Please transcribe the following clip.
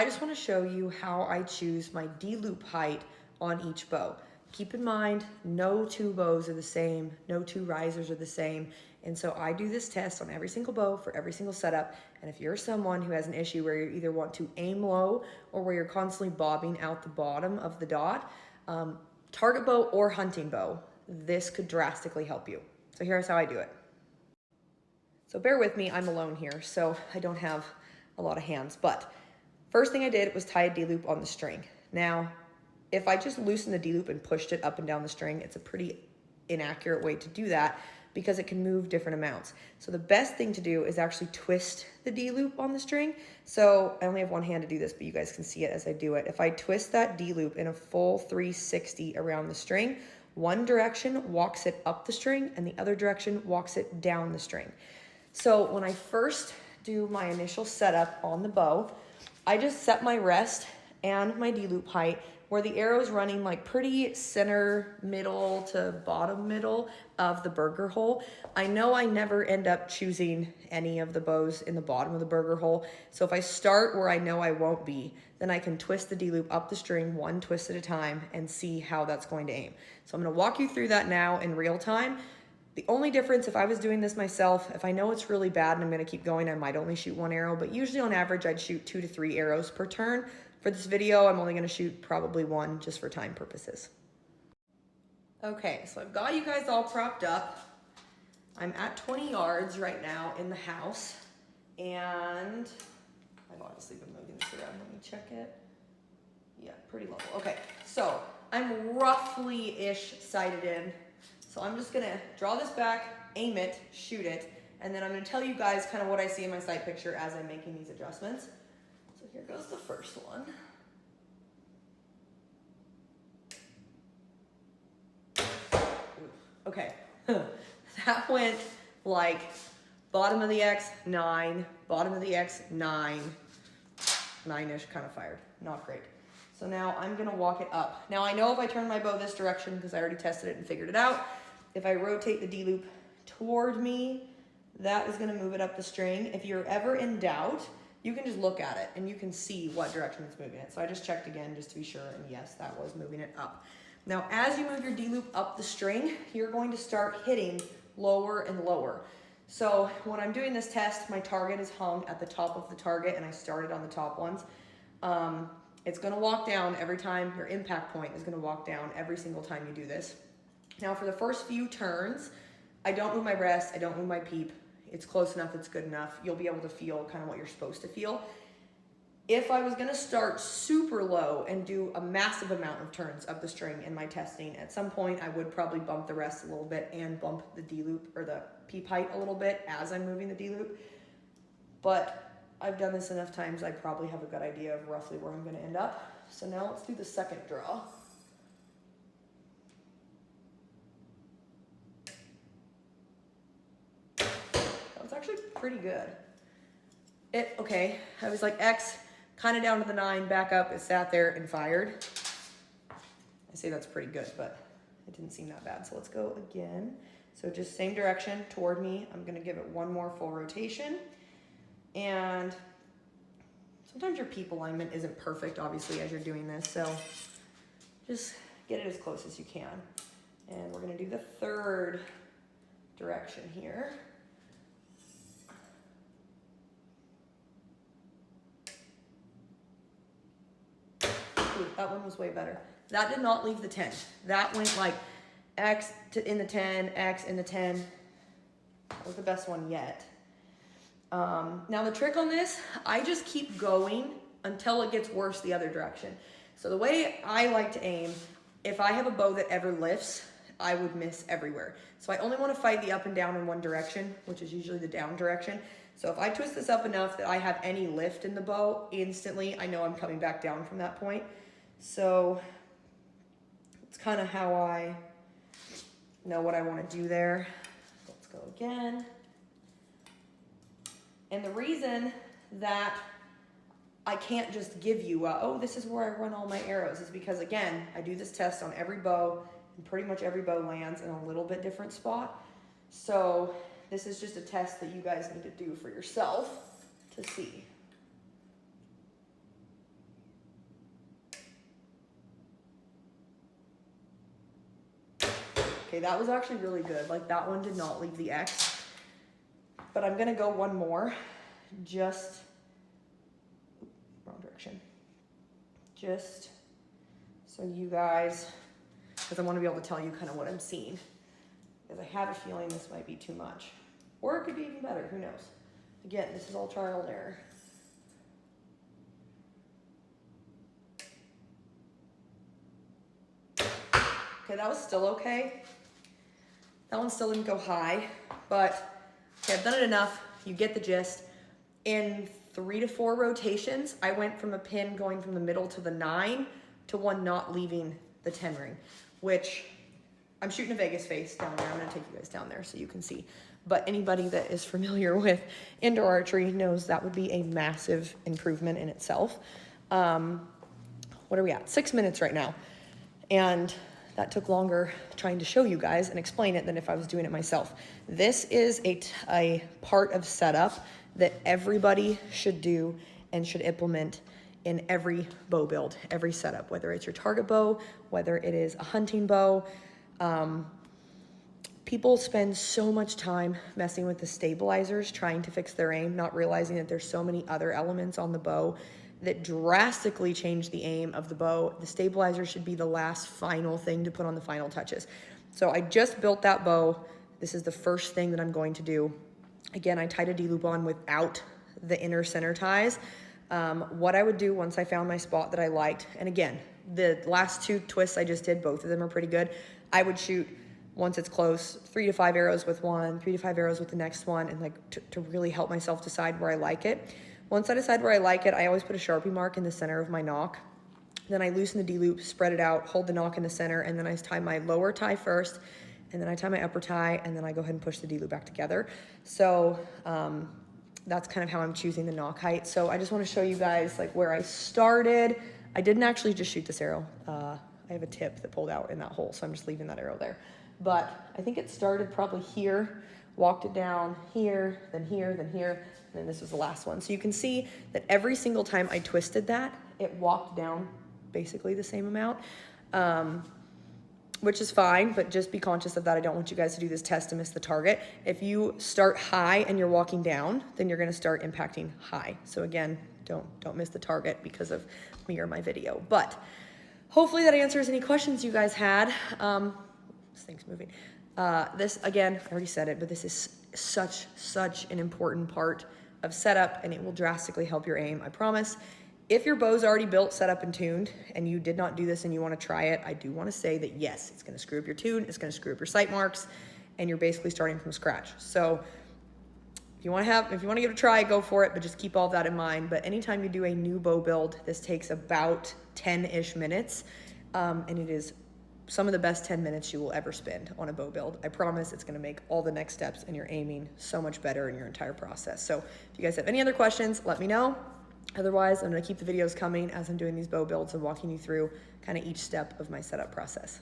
I just want to show you how I choose my D-loop height on each bow. Keep in mind, no two bows are the same, no two risers are the same, and so I do this test on every single bow for every single setup. And if you're someone who has an issue where you either want to aim low or where you're constantly bobbing out the bottom of the dot, target bow or hunting bow, this could drastically help you. So here's how I do it. So bear with me, I'm alone here, so I don't have a lot of hands, but first thing I did was tie a D-loop on the string. Now, if I just loosened the D-loop and pushed it up and down the string, it's a pretty inaccurate way to do that because it can move different amounts. So the best thing to do is actually twist the D-loop on the string. So I only have one hand to do this, but you guys can see it as I do it. If I twist that D-loop in a full 360 around the string, one direction walks it up the string and the other direction walks it down the string. So when I first do my initial setup on the bow, I just set my rest and my D-loop height where the arrow is running like pretty center middle to bottom middle of the burger hole. I know I never end up choosing any of the bows in the bottom of the burger hole. So if I start where I know I won't be, then I can twist the D-loop up the string one twist at a time and see how that's going to aim. So I'm gonna walk you through that now in real time. The only difference, if I was doing this myself, if I know it's really bad and I'm gonna keep going, I might only shoot one arrow, but usually on average, I'd shoot 2 to 3 arrows per turn. For this video, I'm only gonna shoot probably one just for time purposes. Okay, so I've got you guys all propped up. I'm at 20 yards right now in the house, and I've obviously been moving this around. Let me check it. Yeah, pretty level. Okay, so I'm roughly-ish sighted in. So I'm just gonna draw this back, aim it, shoot it, and then I'm gonna tell you guys kind of what I see in my sight picture as I'm making these adjustments. So here goes the first one. Okay, that went like bottom of the X, 9, bottom of the X, 9, 9-ish, kind of fired, not great. So now I'm gonna walk it up. Now I know if I turn my bow this direction, because I already tested it and figured it out, if I rotate the D-loop toward me, that is gonna move it up the string. If you're ever in doubt, you can just look at it and you can see what direction it's moving it. So I just checked again just to be sure, and yes, that was moving it up. Now, as you move your D-loop up the string, you're going to start hitting lower and lower. So when I'm doing this test, my target is hung at the top of the target and I started on the top ones. It's gonna walk down every time. Your impact point is gonna walk down every single time you do this. Now for the first few turns, I don't move my breast, I don't move my peep. It's close enough, it's good enough. You'll be able to feel kind of what you're supposed to feel. If I was gonna start super low and do a massive amount of turns up the string in my testing, at some point I would probably bump the rest a little bit and bump the D-loop or the peep height a little bit as I'm moving the D-loop. But I've done this enough times, I probably have a good idea of roughly where I'm gonna end up. So now let's do the second draw. That was actually pretty good. Okay, I was like X, kind of down to the 9, back up, it sat there and fired. I say that's pretty good, but it didn't seem that bad. So let's go again. So just same direction toward me. I'm gonna give it one more full rotation. And sometimes your peep alignment isn't perfect, obviously, as you're doing this. So just get it as close as you can. And we're gonna do the third direction here. Ooh, that one was way better. That did not leave the 10. That went like X in the 10, X in the 10. That was the best one yet. Now the trick on this, I just keep going until it gets worse the other direction. So the way I like to aim, if I have a bow that ever lifts, I would miss everywhere. So I only want to fight the up and down in one direction, which is usually the down direction. So if I twist this up enough that I have any lift in the bow, instantly I know I'm coming back down from that point. So it's kind of how I know what I want to do there. Let's go again. And the reason that I can't just give you oh, this is where I run all my arrows is because, again, I do this test on every bow, and pretty much every bow lands in a little bit different spot. So this is just a test that you guys need to do for yourself to see. Okay, that was actually really good. Like that one did not leave the X. But I'm gonna go one more, just, wrong direction. Just so you guys, because I want to be able to tell you kind of what I'm seeing. Because I have a feeling this might be too much. Or it could be even better, who knows? Again, this is all trial and error. Okay, that was still okay. That one still didn't go high, but okay, I've done it enough. You get the gist. In 3 to 4 rotations, I went from a pin going from the middle to the 9 to one not leaving the 10 ring, which I'm shooting a Vegas face down there. I'm gonna take you guys down there so you can see. But anybody that is familiar with indoor archery knows that would be a massive improvement in itself. What are we at? 6 minutes right now. And that took longer trying to show you guys and explain it than if I was doing it myself. This is a part of setup that everybody should do and should implement in every bow build, every setup, whether it's your target bow, whether it is a hunting bow. People spend so much time messing with the stabilizers, trying to fix their aim, not realizing that there's so many other elements on the bow that drastically change the aim of the bow. The stabilizer should be the last final thing to put on the final touches. So I just built that bow. This is the first thing that I'm going to do. Again, I tied a D-loop on without the inner center ties. What I would do once I found my spot that I liked, and again, the last 2 twists I just did, both of them are pretty good. I would shoot, once it's close, 3 to 5 arrows with one, 3 to 5 arrows with the next one, and like to really help myself decide where I like it. Once I decide where I like it, I always put a Sharpie mark in the center of my nock. Then I loosen the D-loop, spread it out, hold the nock in the center, and then I tie my lower tie first, and then I tie my upper tie, and then I go ahead and push the D-loop back together. So that's kind of how I'm choosing the nock height. So I just want to show you guys like where I started. I didn't actually just shoot this arrow. I have a tip that pulled out in that hole, so I'm just leaving that arrow there. But I think it started probably here, walked it down here, then here, then here, and then this was the last one. So you can see that every single time I twisted that, it walked down basically the same amount, which is fine, but just be conscious of that. I don't want you guys to do this test to miss the target. If you start high and you're walking down, then you're gonna start impacting high. So again, don't miss the target because of me or my video. But hopefully that answers any questions you guys had. This thing's moving. This, again, I already said it, but this is such an important part of setup, and it will drastically help your aim, I promise. If your bow's already built, set up, and tuned, and you did not do this and you want to try it, I do want to say that yes, it's going to screw up your tune, it's going to screw up your sight marks, and you're basically starting from scratch. So if you want to give it a try, go for it, but just keep all that in mind. But anytime you do a new bow build, this takes about 10-ish minutes, and it is some of the best 10 minutes you will ever spend on a bow build. I promise it's gonna make all the next steps and your aiming so much better in your entire process. So if you guys have any other questions, let me know. Otherwise, I'm gonna keep the videos coming as I'm doing these bow builds and walking you through kind of each step of my setup process.